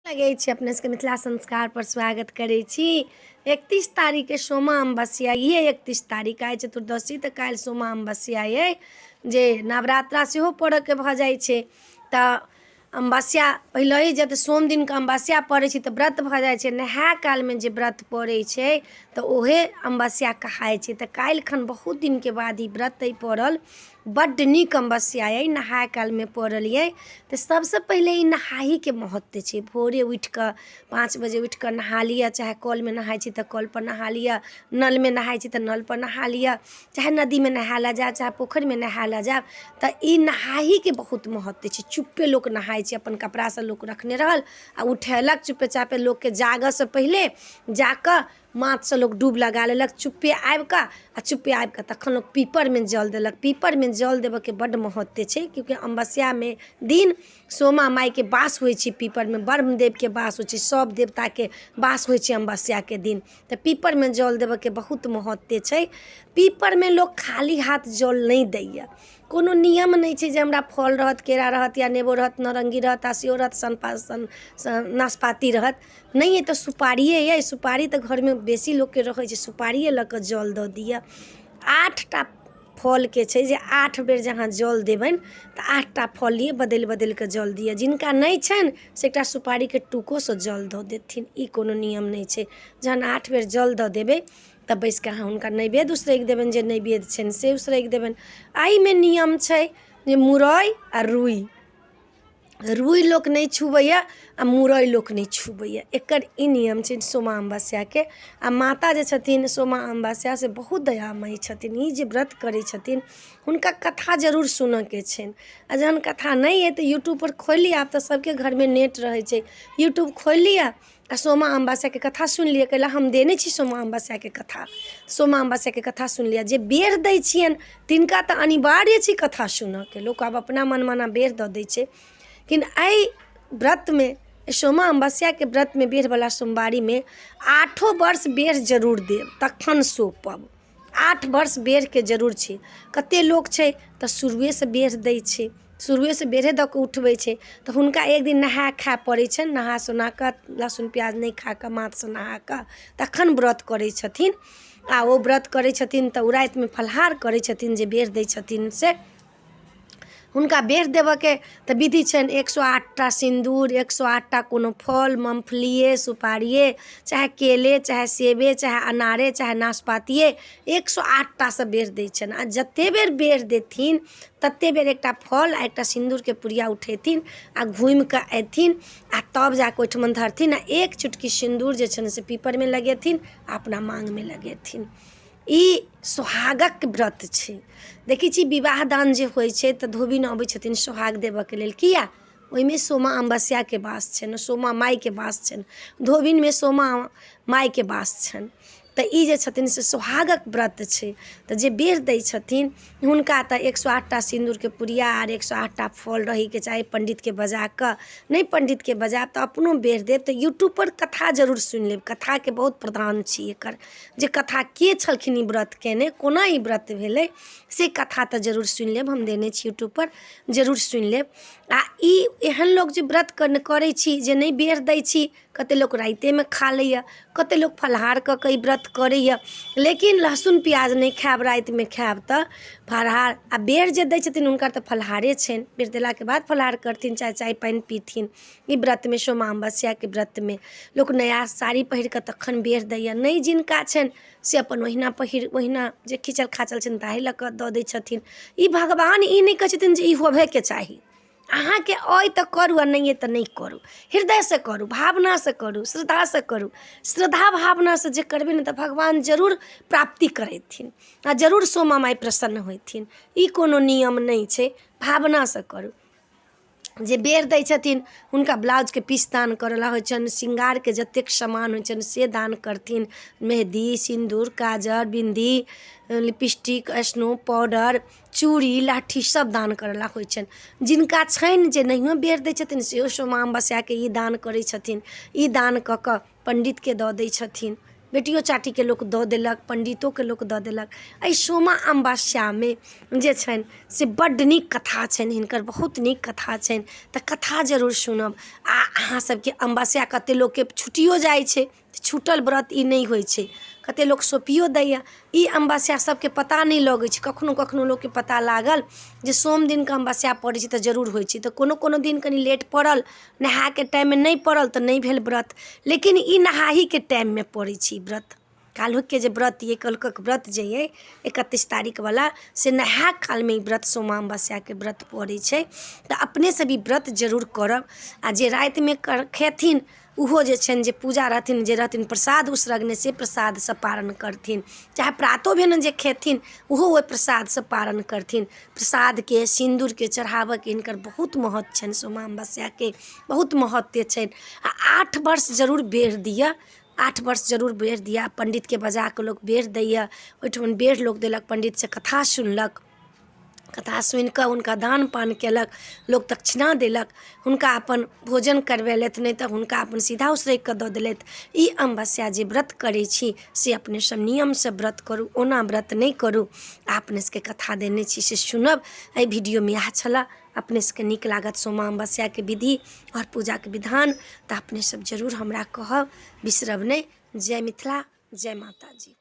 लगे छी अपने सबके मिथिला संस्कार पर स्वागत करे छी। 31 तारीख के सोमा अमावस्या ये 31 तारीख आइ चतुर्दशी तऽ काल्हि सोमा अमावस्या ये जे नवरात्रा सेहो पड़े के भ जाइ छै। तऽ अमावस्या पहले ही जब सोम दिन के अमावस्या पड़े छै तऽ व्रत भ जाइ छै। नहाय काल में जे व्रत पड़े छै तऽ ओहे अमावस्या कहाय छै। तऽ काल्हि खन बहुत दिन के बाद ई व्रत पड़ल, बड्ड नीक अमावस्या है, नहाय काल में पड़ल है। तो सबसे पहले ई नहाही के महत्व है। भोरे उठ कर 5 बजे उठ कर नहा लिया, चाहे कल में नहाय छी तो कल पर नहा लिया, नल में नहाय छी तो नल पर नहा लिया, चाहे नदी में नहाला जाए, चाहे पोखर में नहाला जाए। तो ई नहाही के बहुत महत्व है। चुप्पे लोग नहाय छी, अपन कपड़ा से लोग रखने रहल आ उठेलक चुप्पे चापे लोग के जागह से पहले जाकर माथ से लोग डूब लगा लेलक। चुप्पे चुप्पे आबि कऽ तखन लोग पीपर में जल देलक। पीपर में जल देवे के बड्ड महत्व है, क्योंकि अमावस्या में दिन सोमा माई के वास होइ छै। पीपर में ब्रह्मदेव के वास होइ छै, सब देवता के वास होइ छै अमावस्या के दिन। तो पीपर में जल देवे के बहुत महत्व है। पीपर में लोग खाली हाथ जल नहीं दैया, कोनो नियम नहीं छै जे हमरा फल रहत, केरा रहत या नेबो रहत, नारंगी रहत, आसियो रहत, नाशपाती रहत, नहीं है तो सुपारिये है। सुपारी तो घर में बेसी लोग के रखे छै, सुपारिये लऽ कऽ जल दऽ दिया। 8टा फल के छै जे 8 बेर जहाँ जल देबनि तऽ 8टा फल लिए बदल बदल के जल दिया। जिनका नहीं छनि से एकटा सुपारी के टुको से जल दऽ देथिन, ई कोनो नियम नहीं छै। जहन 8 बेर जल दऽ देबै तब बैस के हुनका नैवेद्य उसरैग देबनि, जे नैवेद्य छनि से उसरैग देबनि। एहि में नियम छै जे मुरई आ रुई लोक नहीं छुबैया आ मुरई लोक नहीं छुबैया, एकर ई नियम छै सोमा अमावस्या के। आ माता जे छथिन सोमा अमावस्या से बहुत दयामयी छथिन। ई जे व्रत करै छथिन हुनका कथा जरूर सुनऽ के छनि। आ जहन कथा नहीं है तो यूट्यूब पर खोल लिया, आब तो सबके घर में नेट रहे छै, यूट्यूब खोल लिया आ सोमा अमावस्या के कथा सुन लिया। कैला हम देने छी सोमा अमावस्या के कथा, सोमा अमावस्या के कथा सुन लिया। जे बेर दै छियनि तिनका तऽ अनिवार्य छै कथा सुनऽ के। लोग आब अपना मनमाना बेर दऽ दै छै, लेकिन एहि व्रत में सोमा अमावस्या के व्रत में बेर वाला सोमवारी में 8 वर्ष बेर जरूर देब तखन सोपब। 8 वर्ष बेर के जरूर छै। कते लोग छै तऽ शुरुए से बेर दै छै, शुरुए से बेरे दऽ कऽ उठबै छै, तऽ हुनका एक दिन नहा खाय पड़ै छनि। नहा सोना कऽ लहसुन प्याज नहीं खा कऽ माथ से नहा कऽ तखन व्रत करै छथिन। आ ओ व्रत करै छथिन तऽ ओ राति में फलाहार करै छथिन। जे बेर दै छथिन से हुनका बेर देवे के तो विधि छनि। 108टा सिंदूर, 108टा कोनो फल, मूंगफलिए, सुपारिए, चाहे केले, चाहे सेबे, चाहे अनारे, चाहे नाशपातिए, 108टा से बेर दै छनि। आ जते बेर बेर देथिन तते बेर एकटा फल आ एकटा सिंदूर के पुड़िया उठेथिन आ घूमि कऽ अयथिन आ तब जाके ओहिठमन धरथिन। आ 1 चुटकी सिंदूर जे छनि से पीपर में लगेथिन, अपना मांग में लगेथिन। ई सोहागक व्रत छै। देखै छी विवाह दान जे होइ छै तऽ धोबी अबै छथिन सोहाग देबऽ के लेल। किया? ओहिमे सोमा अमावस्या के वास छनि, सोमा माई के वास छनि, धोबिन में सोमा माई के वास छनि। तऽ ई जे छथिन से सोहागक व्रत छै। तऽ जे बेर दै छथिन हुनका तऽ 108टा सिंदूर के पुड़िया आर 108टा फल रही के चाही। पंडित के बजा कऽ, नहीं पंडित के बजायब तऽ अपनो बेर देब। तऽ यूट्यूब पर कथा जरूर सुनि लेब, कथा के बहुत प्रधान छी एकर। जे कथा के छलखिन ई व्रत केने, कोना ई व्रत भेलै से कथा तऽ जरूर सुनि लेब, हम देने छी यूट्यूब पर, जरूर सुनि लेब। आ ई एहन लोग जे व्रत करै छी जे नहीं बेर दै छी, कते लोग राइते में खा लैया, कते लोग फलाहार कऽ के ई व्रत करैया। लेकिन लहसुन प्याज नहीं खायब, राति में खायब तऽ फलाहार। आ बेर जे दै छथिन हुनकर तऽ फलाहारे छनि, बेर देला के बाद फलाहार करथिन, चाहे चाय पानि पीथिन। ई व्रत में सोमा अमावस्या के व्रत में लोग नया साड़ी पहिर कऽ तखन बेर दैया। नहीं जिनका छनि से अपन ओहिना जे खिचल खाचल छनि ताहि लऽ कऽ दऽ दै छथिन। ई भगवान ई नहीं कहै छथिन जे ई होबे के चाही। अहाँ के अइ तऽ करू आ नहीं तऽ नहीं करू। हृदय से करू, भावना से करू, श्रद्धा से करू। श्रद्धा भावना से जे करबै ने तऽ भगवान जरूर प्राप्ति करेथिन आ जरूर सोमा माई प्रसन्न होथिन। ई कोनो नियम नहीं छै, भावना से करू। जे बेर दै छथिन हुनका ब्लाउज के पीस दान करला होइ छनि, श्रृंगार के जतेक सामान होइ छनि से दान करथिन। मेहंदी, सिंदूर, काजर, बिंदी, लिपस्टिक, स्नो पाउडर, चूड़ी, लाठी सब दान करला होइ छनि। जिनका छनि जे नहियो बेर दै छथिन सेहो सोमा अमावस्या के ई दान करै छथिन। ई दान कऽ कऽ पंडित के दऽ दै छथिन। बेटियो चाटीके लोक दऽ देलक, पंडितोके लोक दऽ देलक। एहि सोमा अमावस्यामे जे छनि से बड्ड नीक कथा छनि हिनकर, बहुत नीक कथा छनि। तऽ कथा जरूर सुनब। आ अहाँ सबके अमावस्या कते लोकके छुटियो जाइ छै, छूटल व्रत ई नहि होइ छै, कते लोक सौंपियो दैए। ई अमावस्या सबके पता नहि लगै छै, कखनो कखनो लोकके पता लागल जे सोम दिनके अमावस्या पड़ै छै तऽ जरूर होइ छै, तऽ कोनो कोनो दिन कनि लेट पड़ल, नहायके टाइममे नहि पड़ल तऽ नहि भेल व्रत। लेकिन ई नहाहीके टाइममे पड़ै छै व्रत। काल्हुके जे व्रत ये, कल्हुक व्रत जे ये 31 तारीखवला, से नहाय कालमे ई व्रत सोमा अमावस्याके व्रत पड़ै छै। तऽ अपने सब ई व्रत जरूर करब। आ जे रातिमे खेथिन उहो जे छनि जे पूजा रहथिन, जे रहथिन प्रसाद उसरगने, से प्रसादसँ पारण करथिन। चाहे प्रातो भेने जे खेथिन ओहो ओहि प्रसादसँ पारण करथिन। प्रसादके सिन्दूरके चढ़ाबऽके हिनकर बहुत महत्व छनि, सोमा अमावस्याके बहुत महत्व छनि। आ 8 वर्ष जरूर बेढ़ दिअ, 8 वर्ष जरूर बेढ़ दिअ। पंडितके बजा कऽ लोक बेढ़ दैए, ओहिठाम बेढ़ लोक देलक, पंडितसँ कथा सुनलक, कथा सुनिकऽ हुनका दान पान केलक, लोक दक्षिणा देलक, हुनका अपन भोजन करवेलथि, नहि तऽ हुनका अपन सीधा उसरगि कऽ दऽ देलथि। ई अमावस्या जे व्रत करै छी से अपने सब नियमसँ व्रत करू, ओना व्रत नहि करू। आ अपने सबके कथा देने छी से सुनब। एहि वीडियोमे इएह छलै। अपने सबके नीक लागत सोमा अमावस्याके विधि और पूजाके विधान तऽ अपने सब जरूर हमरा कहब, बिसरब नहि। जय मिथिला, जय माता जी।